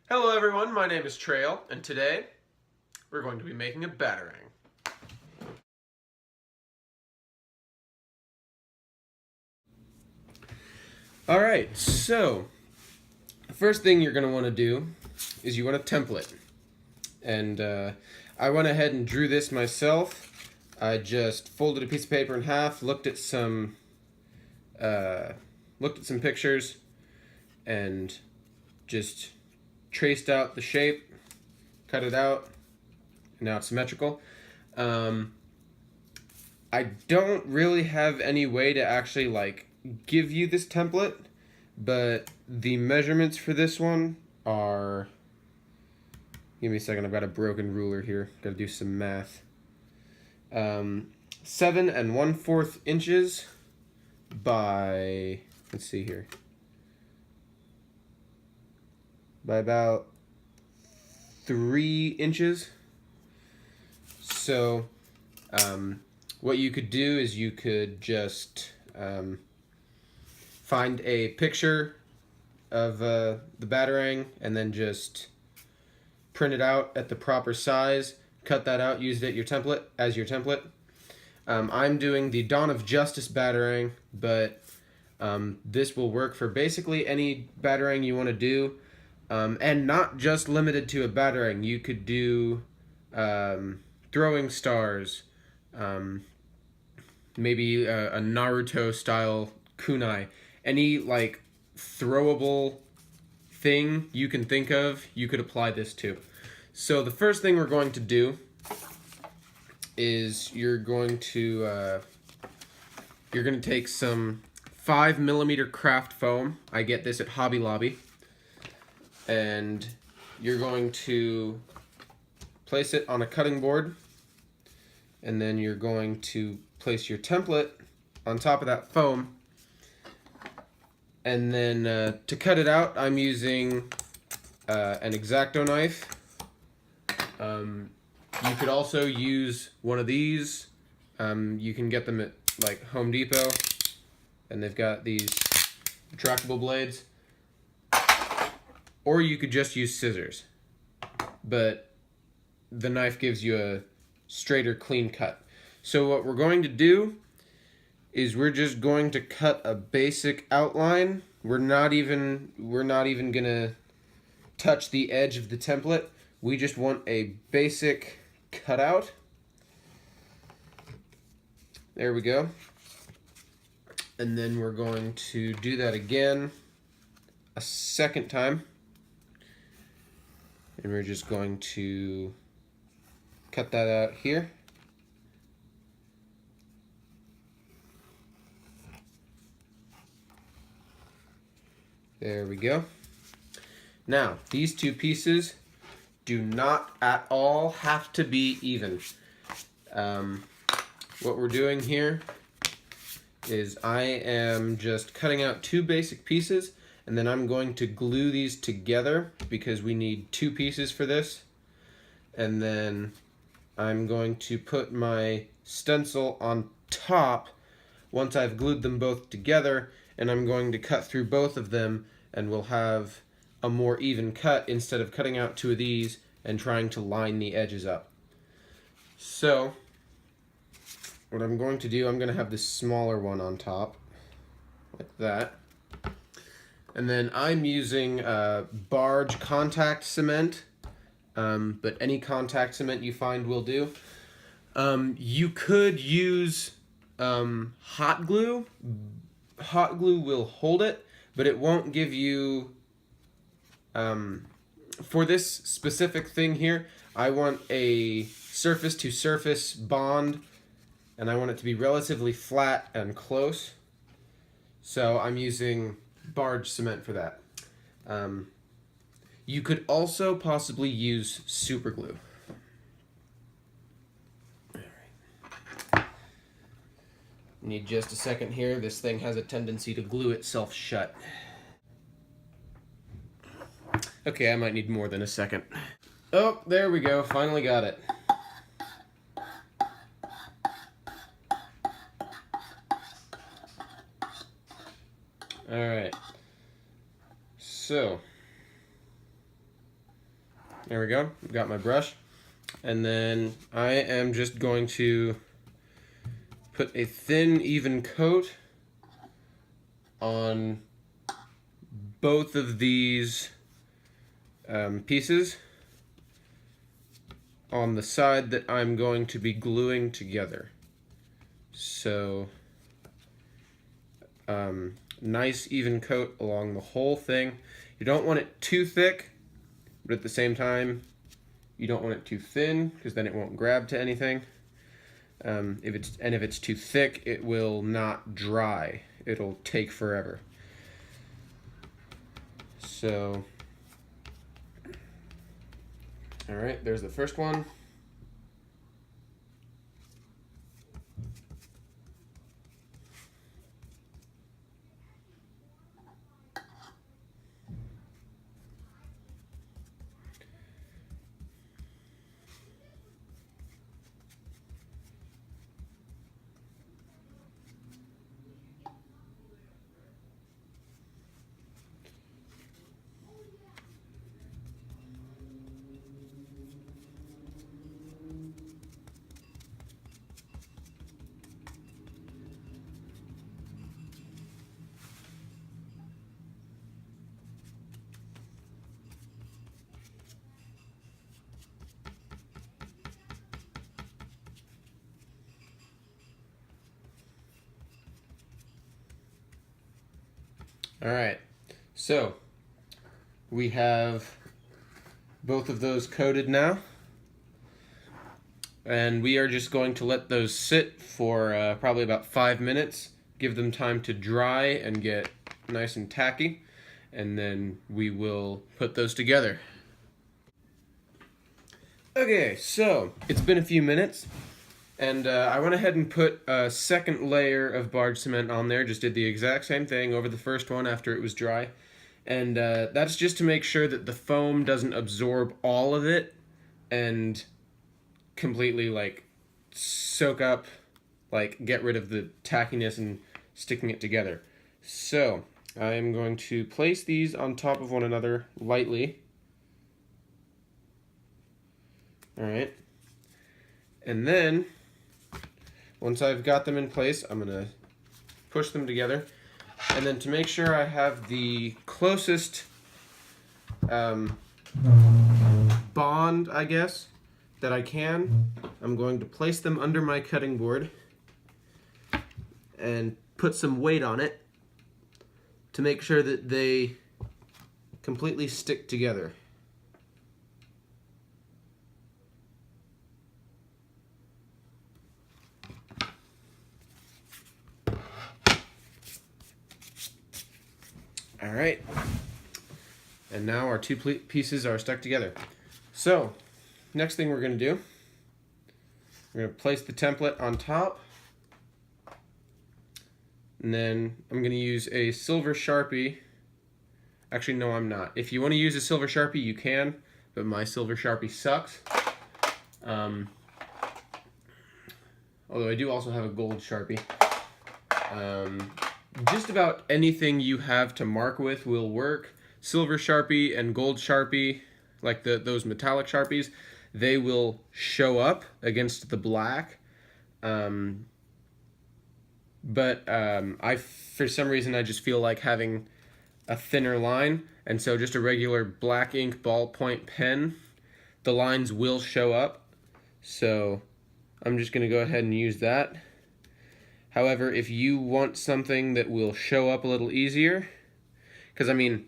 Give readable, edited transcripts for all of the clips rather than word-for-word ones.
Hello everyone, my name is Trail, and today we're going to be making a Batarang. Alright, so the first thing you're going to want to do is you want a template. And I went ahead and drew this myself. I just folded a piece of paper in half, looked at some pictures, and just traced out the shape, cut it out, and now it's symmetrical. I don't really have any way to actually give you this template, but the measurements for this one are, give me a second, I've got a broken ruler here, gotta do some math. 7 1/4 inches by, let's see here, by about 3 inches. So what you could do is you could just find a picture of the Batarang and then just print it out at the proper size, cut that out, use it as your template. I'm doing the Dawn of Justice Batarang, but this will work for basically any Batarang you want to do, and not just limited to a Batarang. You could do throwing stars, maybe a Naruto style kunai, any throwable thing you can think of, you could apply this to. So the first thing we're going to do is you're going to take some 5mm craft foam. I get this at Hobby Lobby, and you're going to place it on a cutting board, and then you're going to place your template on top of that foam, and then to cut it out I'm using an X-Acto knife. You could also use one of these. You can get them at Home Depot, and they've got these retractable blades, or you could just use scissors, but the knife gives you a straighter, clean cut. So what we're going to do is we're just going to cut a basic outline. We're not even gonna touch the edge of the template. We just want a basic cutout. There we go. And then we're going to do that again a second time. And we're just going to cut that out here. There we go. Now, these two pieces do not at all have to be even. What we're doing here is I am just cutting out two basic pieces, and then I'm going to glue these together because we need two pieces for this. And then I'm going to put my stencil on top once I've glued them both together, and I'm going to cut through both of them, and we'll have a more even cut instead of cutting out two of these and trying to line the edges up. So what I'm going to do, I'm going to have this smaller one on top, like that. And then I'm using barge contact cement, but any contact cement you find will do. You could use hot glue. Hot glue will hold it, but it won't give you, for this specific thing here, I want a surface-to-surface bond, and I want it to be relatively flat and close. So I'm using barge cement for that. You could also possibly use super glue. Need just a second here. This thing has a tendency to glue itself shut. Okay, I might need more than a second. Oh, there we go. Finally got it. Alright. So There we go. Got my brush. And then I am just going to put a thin, even coat on both of these pieces on the side that I'm going to be gluing together. So, nice even coat along the whole thing. You don't want it too thick, but at the same time, you don't want it too thin because then it won't grab to anything. If it's too thick, it will not dry. It'll take forever. So, all right, there's the first one. All right, so we have both of those coated now, and we are just going to let those sit for probably about 5 minutes, give them time to dry and get nice and tacky, and then we will put those together. Okay, so it's been a few minutes, and I went ahead and put a second layer of barge cement on there, just did the exact same thing over the first one after it was dry. And that's just to make sure that the foam doesn't absorb all of it and completely like soak up, like get rid of the tackiness and sticking it together. So I'm going to place these on top of one another lightly. All right. And then once I've got them in place, I'm going to push them together. And then to make sure I have the closest bond, I guess, that I can, I'm going to place them under my cutting board and put some weight on it to make sure that they completely stick together. All right, and now our two pieces are stuck together. So, next thing we're going to do, we're going to place the template on top, and then I'm going to use a silver Sharpie. Actually, no, I'm not. If you want to use a silver Sharpie, you can, but my silver Sharpie sucks. Although I do also have a gold Sharpie. Just about anything you have to mark with will work. Silver Sharpie and gold Sharpie, like those metallic Sharpies, they will show up against the black. But for some reason, I just feel like having a thinner line, and so just a regular black ink ballpoint pen, the lines will show up. So I'm just going to go ahead and use that. However, if you want something that will show up a little easier, because I mean,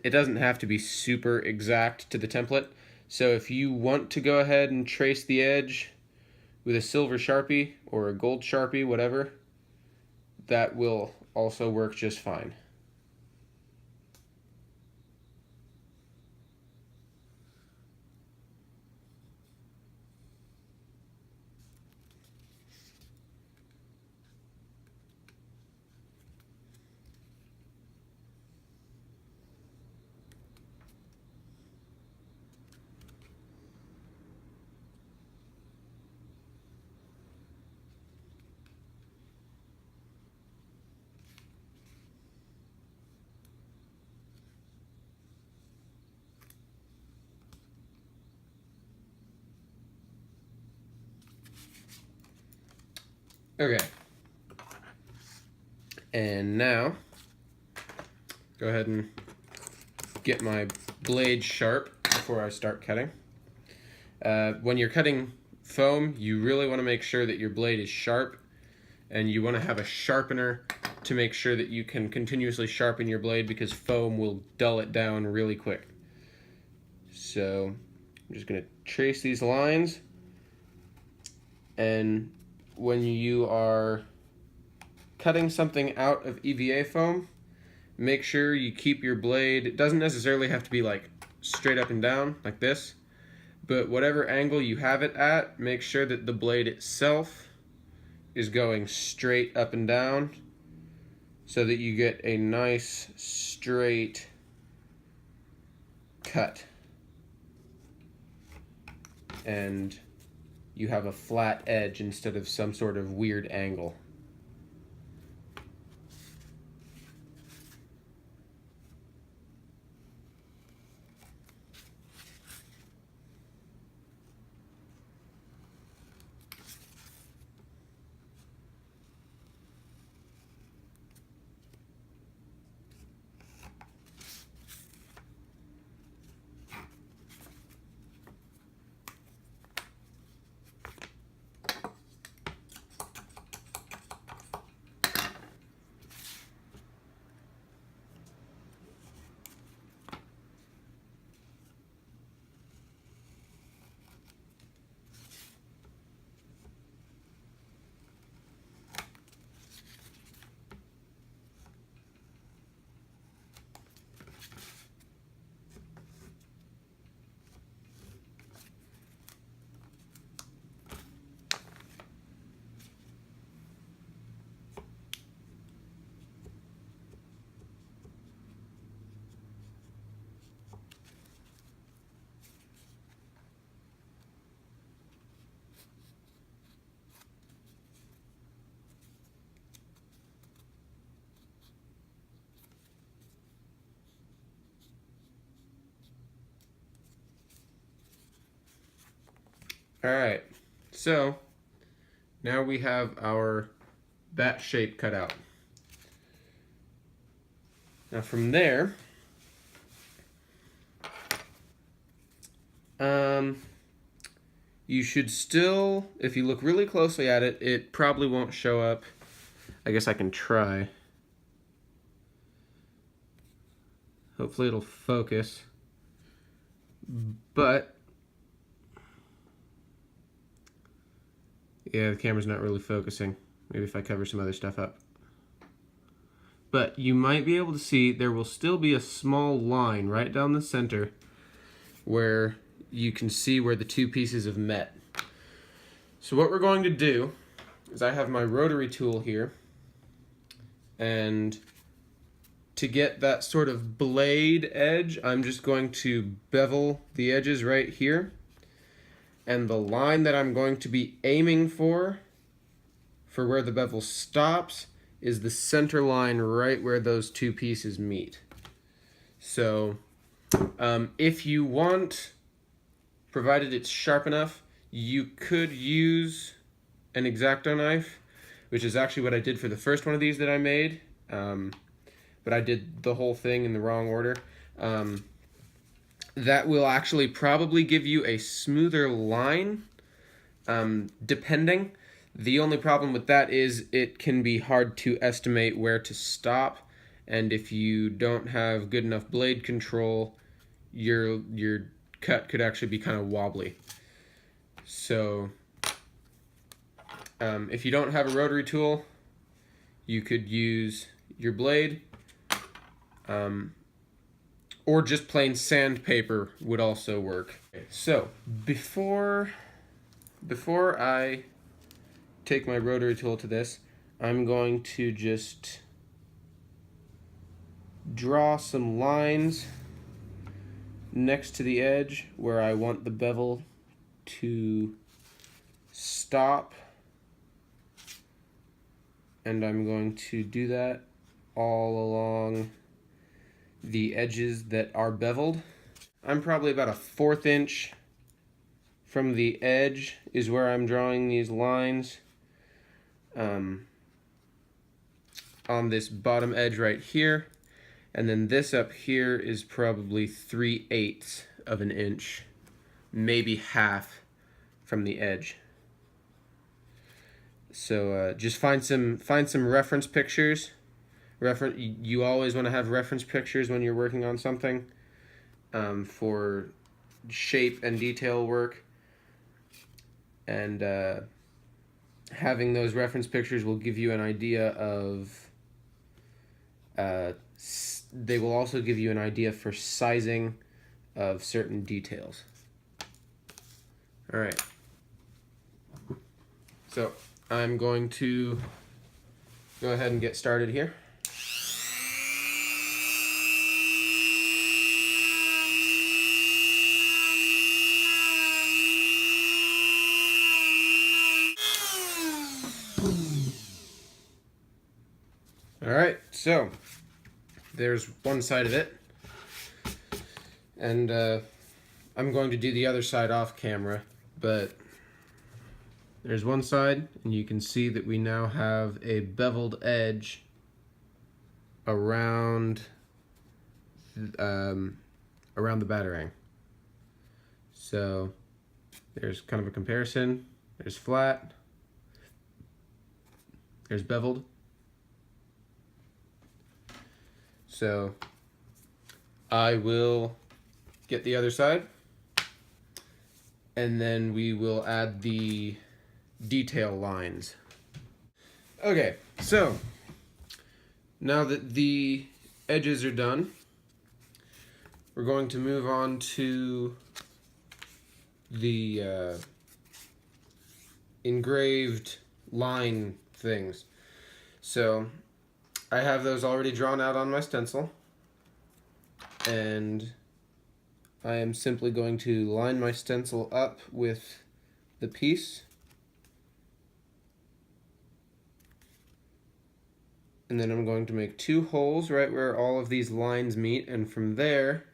it doesn't have to be super exact to the template, so if you want to go ahead and trace the edge with a silver Sharpie or a gold Sharpie, whatever, that will also work just fine. Okay. And now, go ahead and get my blade sharp before I start cutting. When you're cutting foam, you really want to make sure that your blade is sharp, and you want to have a sharpener to make sure that you can continuously sharpen your blade, because foam will dull it down really quick. So I'm just going to trace these lines, and when you are cutting something out of EVA foam, make sure you keep your blade, it doesn't necessarily have to be like straight up and down like this, but whatever angle you have it at, make sure that the blade itself is going straight up and down so that you get a nice straight cut and you have a flat edge instead of some sort of weird angle. Alright, so now we have our bat shape cut out. Now from there, you should still, if you look really closely at it, it probably won't show up. I guess I can try. Hopefully it'll focus. But yeah, the camera's not really focusing. Maybe if I cover some other stuff up. But you might be able to see there will still be a small line right down the center where you can see where the two pieces have met. So what we're going to do is I have my rotary tool here, and to get that sort of blade edge, I'm just going to bevel the edges right here. And the line that I'm going to be aiming for where the bevel stops, is the center line right where those two pieces meet. So if you want, provided it's sharp enough, you could use an X-Acto knife, which is actually what I did for the first one of these that I made, but I did the whole thing in the wrong order. That will actually probably give you a smoother line, depending. The only problem with that is it can be hard to estimate where to stop, and if you don't have good enough blade control, your cut could actually be kind of wobbly. So if you don't have a rotary tool, you could use your blade, or just plain sandpaper would also work. So before I take my rotary tool to this, I'm going to just draw some lines next to the edge where I want the bevel to stop, and I'm going to do that all along the edges that are beveled. I'm probably about a 1/4 inch from the edge is where I'm drawing these lines. on this bottom edge right here, and then this up here is probably 3/8 of an inch, maybe half from the edge. So just find some reference pictures. You always want to have reference pictures when you're working on something for shape and detail work, and having those reference pictures will give you an idea of they will also give you an idea for sizing of certain details. All right, so I'm going to go ahead and get started here. All right, so there's one side of it, and I'm going to do the other side off camera, but there's one side, and you can see that we now have a beveled edge around the Batarang. So there's kind of a comparison. There's flat, there's beveled. So I will get the other side, and then we will add the detail lines. Okay, so now that the edges are done, we're going to move on to the engraved line things. So I have those already drawn out on my stencil, and I am simply going to line my stencil up with the piece, and then I'm going to make 2 holes right where all of these lines meet, and from there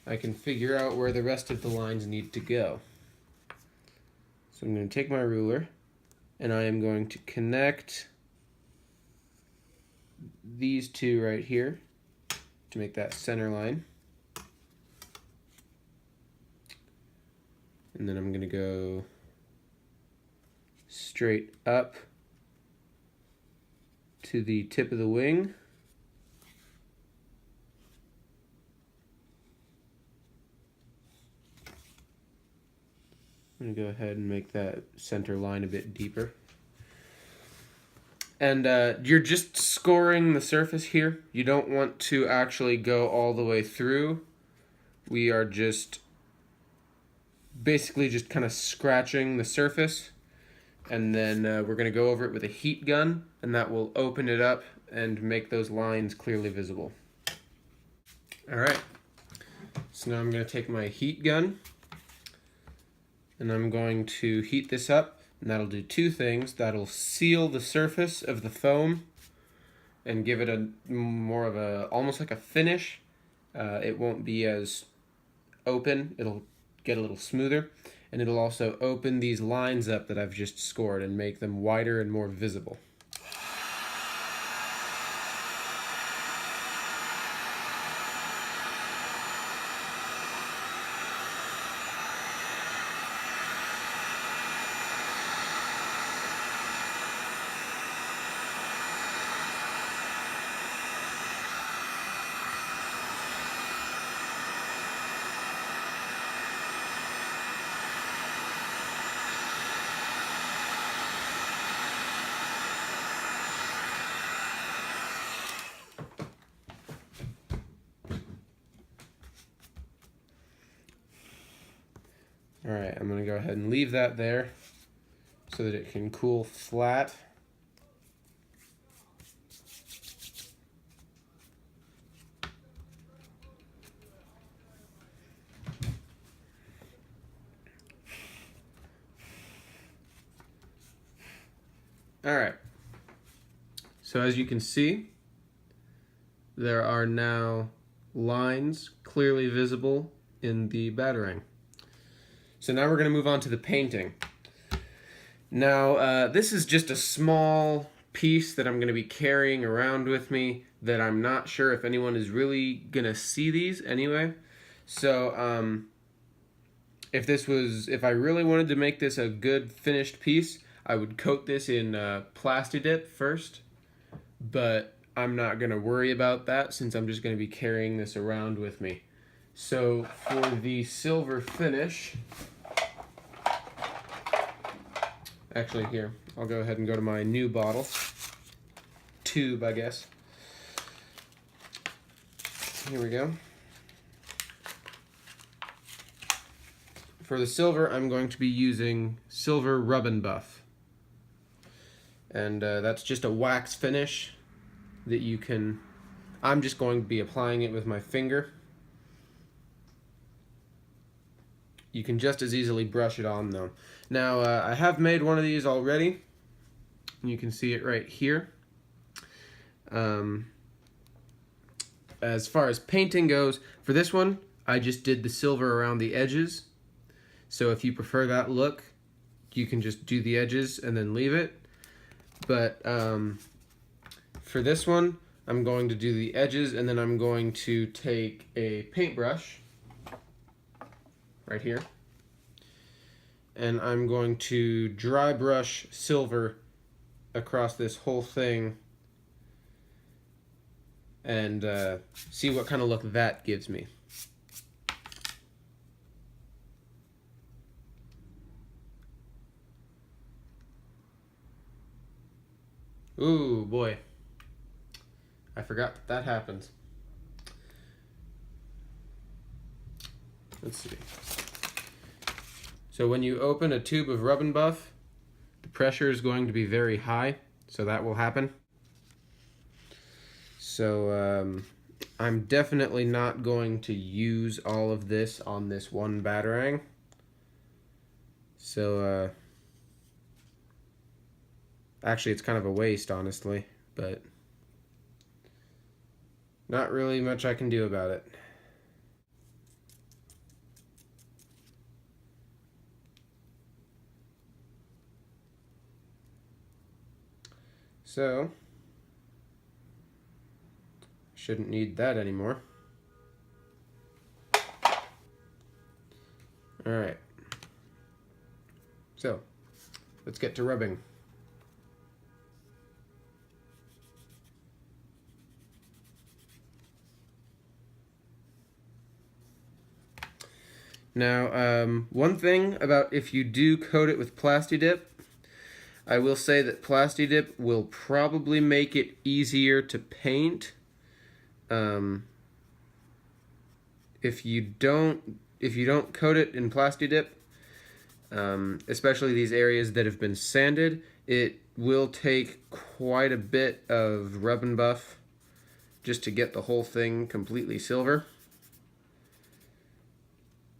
I can figure out where the rest of the lines need to go. So I'm going to take my ruler, and I am going to connect these 2 right here to make that center line. And then I'm going to go straight up to the tip of the wing. I'm going to go ahead and make that center line a bit deeper. And you're just scoring the surface here. You don't want to actually go all the way through. We are just basically just kind of scratching the surface, and then we're going to go over it with a heat gun, and that will open it up and make those lines clearly visible. Alright, so now I'm going to take my heat gun, and I'm going to heat this up. And that'll do 2 things. That'll seal the surface of the foam and give it a more of a, almost like a finish. It won't be as open. It'll get a little smoother. And it'll also open these lines up that I've just scored and make them wider and more visible. Alright, I'm going to go ahead and leave that there so that it can cool flat. Alright, so as you can see, there are now lines clearly visible in the Batarang. So now we're going to move on to the painting. Now, this is just a small piece that I'm going to be carrying around with me that I'm not sure if anyone is really going to see these anyway. So, if I really wanted to make this a good finished piece, I would coat this in Plastidip first, but I'm not going to worry about that since I'm just going to be carrying this around with me. So for the silver finish, actually here, I'll go ahead and go to my new bottle, tube I guess. Here we go. For the silver, I'm going to be using Silver Rub and Buff. And that's just a wax finish that you can... I'm just going to be applying it with my finger. You can just as easily brush it on though. Now, I have made one of these already. You can see it right here. As far as painting goes, for this one, I just did the silver around the edges. So if you prefer that look, you can just do the edges and then leave it. But for this one, I'm going to do the edges and then I'm going to take a paintbrush right here. And I'm going to dry brush silver across this whole thing and see what kind of look that gives me. Ooh, boy. I forgot that happens. Let's see. So when you open a tube of Rub and Buff, the pressure is going to be very high, so that will happen. So I'm definitely not going to use all of this on this one Batarang. So actually it's kind of a waste, honestly, but not really much I can do about it. So, shouldn't need that anymore. Alright. So, let's get to rubbing. Now, one thing about if you do coat it with Plastidip, I will say that Plastidip will probably make it easier to paint. If you don't coat it in Plastidip, especially these areas that have been sanded, it will take quite a bit of Rub and Buff just to get the whole thing completely silver.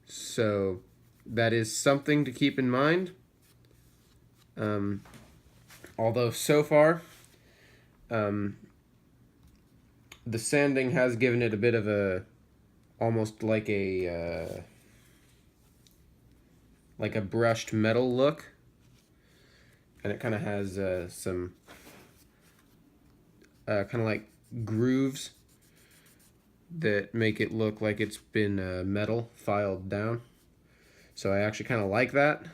So that is something to keep in mind. Although so far, the sanding has given it a bit of a, almost like a brushed metal look, and it kind of has some kind of like grooves that make it look like it's been metal filed down. So I actually kind of like that,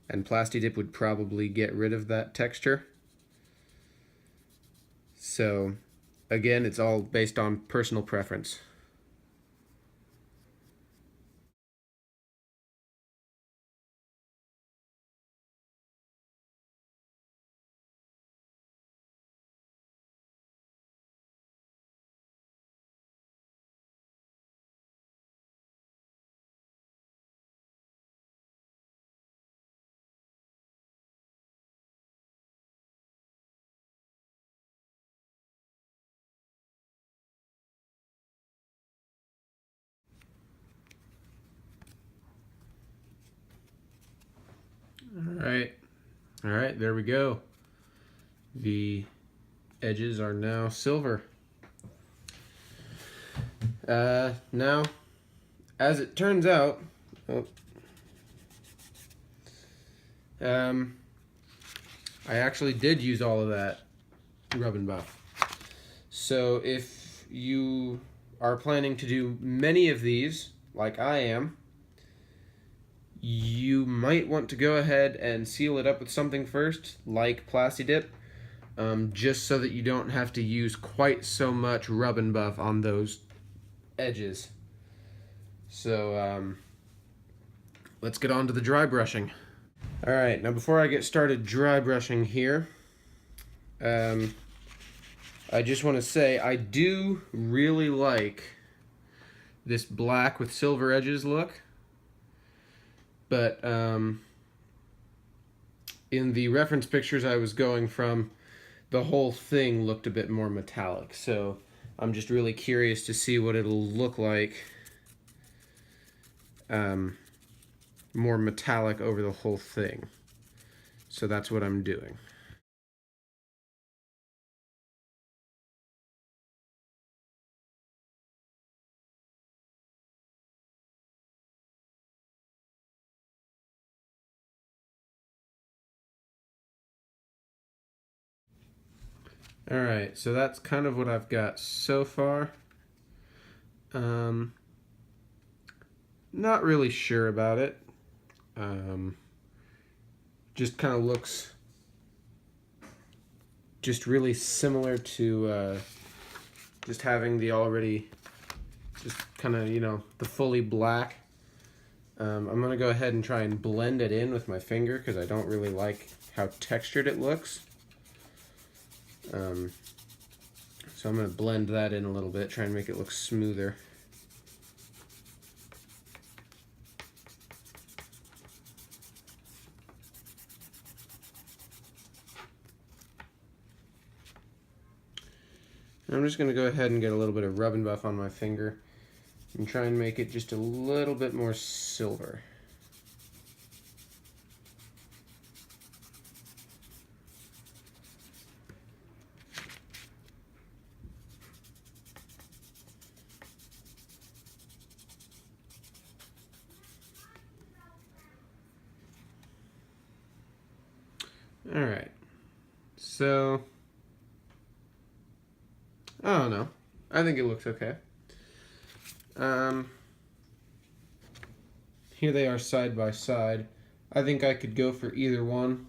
and Plastidip would probably get rid of that texture. So again, it's all based on personal preference. All right, there we go. The edges are now silver. Now, as it turns out, I actually did use all of that rub and buff. So if you are planning to do many of these, like I am, you might want to go ahead and seal it up with something first, like Plastidip, just so that you don't have to use quite so much rub and buff on those edges. So let's get on to the dry brushing. Alright, now before I get started dry brushing here, I just want to say I do really like this black with silver edges look, but in the reference pictures I was going from, the whole thing looked a bit more metallic, so I'm just really curious to see what it'll look like more metallic over the whole thing. So that's what I'm doing. Alright, so that's kind of what I've got so far. Not really sure about it. Just kind of looks just really similar to just having the already, just kind of, you know, the fully black. I'm going to go ahead and try and blend it in with my finger because I don't really like how textured it looks. So I'm going to blend that in a little bit, try and make it look smoother. I'm just going to go ahead and get a little bit of rub and buff on my finger and try and make it just a little bit more silver. Alright, so I don't know. I think it looks okay. Here they are side by side. I think I could go for either one.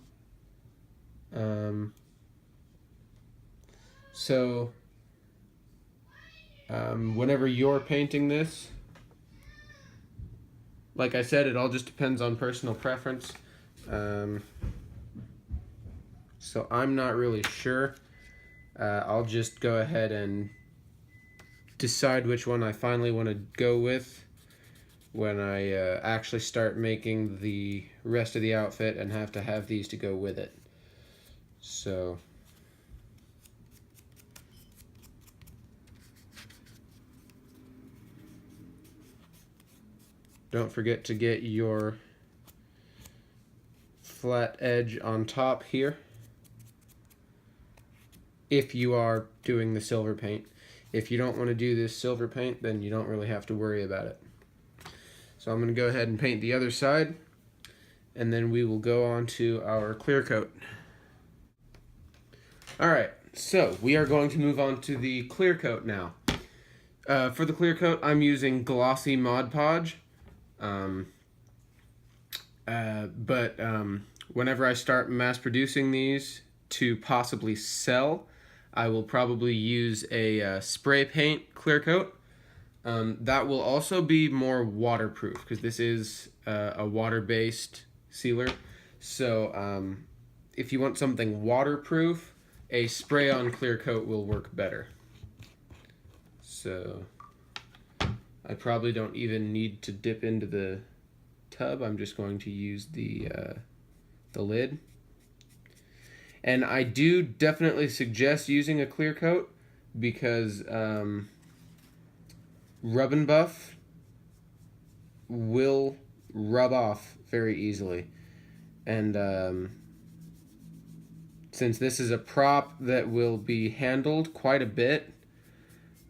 Whenever you're painting this, like I said, it all just depends on personal preference. So I'm not really sure. I'll just go ahead and decide which one I finally want to go with when I actually start making the rest of the outfit and have to have these to go with it. So don't forget to get your flat edge on top here if you are doing the silver paint. If you don't want to do this silver paint, then you don't really have to worry about it. So I'm going to go ahead and paint the other side, and then we will go on to our clear coat. Alright, so we are going to move on to the clear coat now. For the clear coat, I'm using glossy Mod Podge. Whenever I start mass producing these to possibly sell, I will probably use a spray paint clear coat. That will also be more waterproof because this is a water-based sealer. So if you want something waterproof, a spray-on clear coat will work better. So I probably don't even need to dip into the tub. I'm just going to use the lid. And I do definitely suggest using a clear coat because rub and buff will rub off very easily. And since this is a prop that will be handled quite a bit,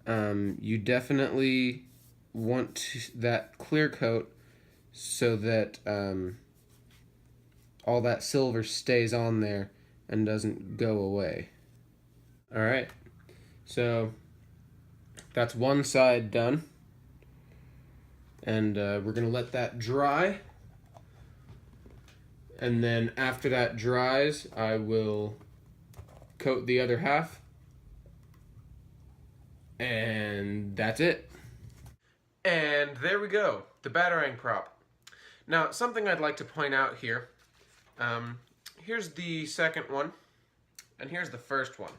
you definitely want that clear coat so that all that silver stays on there and doesn't go away. Alright, so that's one side done. And we're going to let that dry. And then after that dries, I will coat the other half. And that's it. And there we go, the Batarang prop. Now, something I'd like to point out here. Here's the second one, and here's the first one.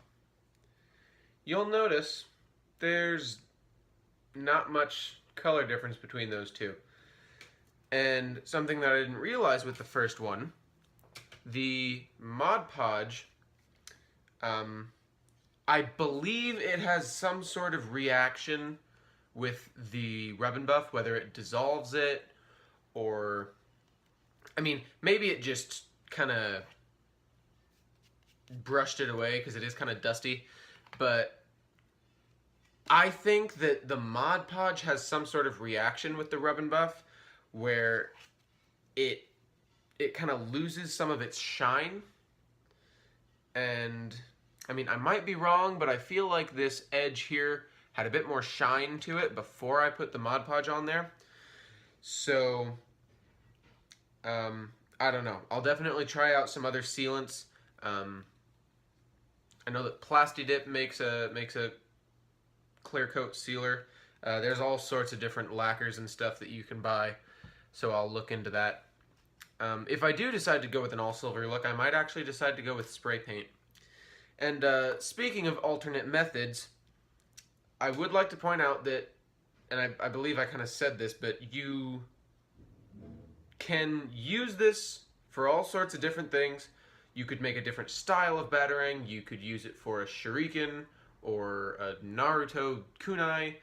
You'll notice there's not much color difference between those two. And something that I didn't realize with the first one, the Mod Podge, I believe it has some sort of reaction with the Rub and Buff, whether it dissolves it or, I mean, maybe it just kind of brushed it away because it is kind of dusty, but I think that the Mod Podge has some sort of reaction with the Rub and Buff where it kind of loses some of its shine. And I mean, I might be wrong, but I feel like this edge here had a bit more shine to it before I put the Mod Podge on there. So I don't know. I'll definitely try out some other sealants. I know that Plastidip makes a clear coat sealer. There's all sorts of different lacquers and stuff that you can buy, so I'll look into that. If I do decide to go with an all silver look, I might actually decide to go with spray paint. And speaking of alternate methods, I would like to point out that, and I believe I kind of said this, but you can use this for all sorts of different things. You could make a different style of Batarang. You could use it for a shuriken or a Naruto kunai.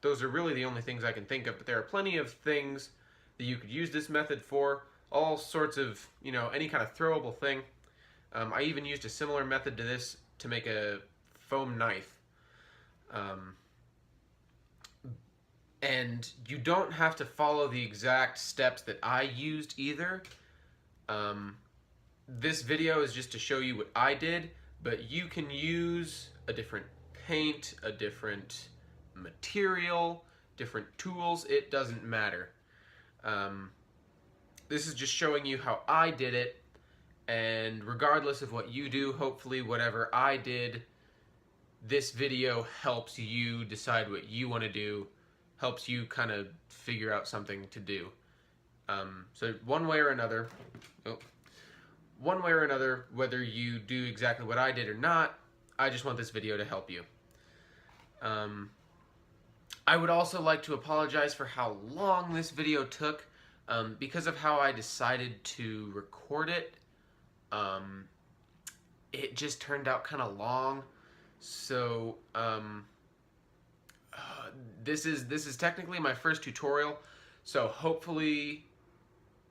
Those are really the only things I can think of, but there are plenty of things that you could use this method for. All sorts of, you know, any kind of throwable thing. I even used a similar method to this to make a foam knife. And you don't have to follow the exact steps that I used either. This video is just to show you what I did, but you can use a different paint, a different material, different tools. It doesn't matter. This is just showing you how I did it, and regardless of what you do, hopefully whatever I did, this video helps you decide what you want to do, helps you kind of figure out something to do. So one way or another, whether you do exactly what I did or not, I just want this video to help you. I would also like to apologize for how long this video took. Because of how I decided to record it, it just turned out kind of long. So this is technically my first tutorial, so hopefully,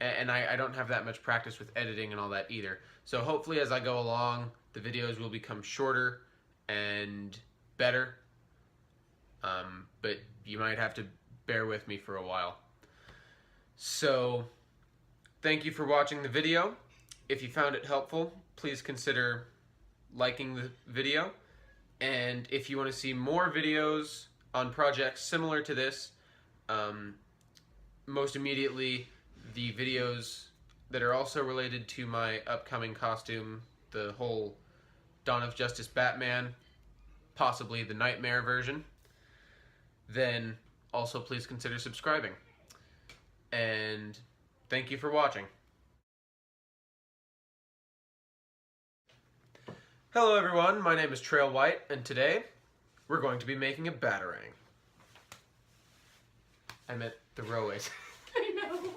and I don't have that much practice with editing and all that either, so hopefully as I go along the videos will become shorter and better, but you might have to bear with me for a while. So thank you for watching the video. If you found it helpful, please consider liking the video. And if you want to see more videos on projects similar to this, most immediately the videos that are also related to my upcoming costume, the whole Dawn of Justice Batman, possibly the Nightmare version, then also please consider subscribing. And thank you for watching. Hello everyone, my name is Trail White, and today we're going to be making a Batarang. I meant the roways. I know.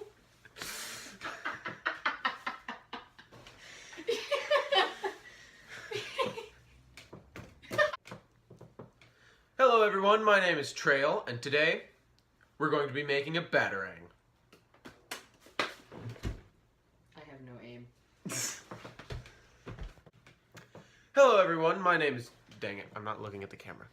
Hello everyone, my name is Trail, and today we're going to be making a Batarang. I have no aim. Hello everyone, my name is... Dang it, I'm not looking at the camera.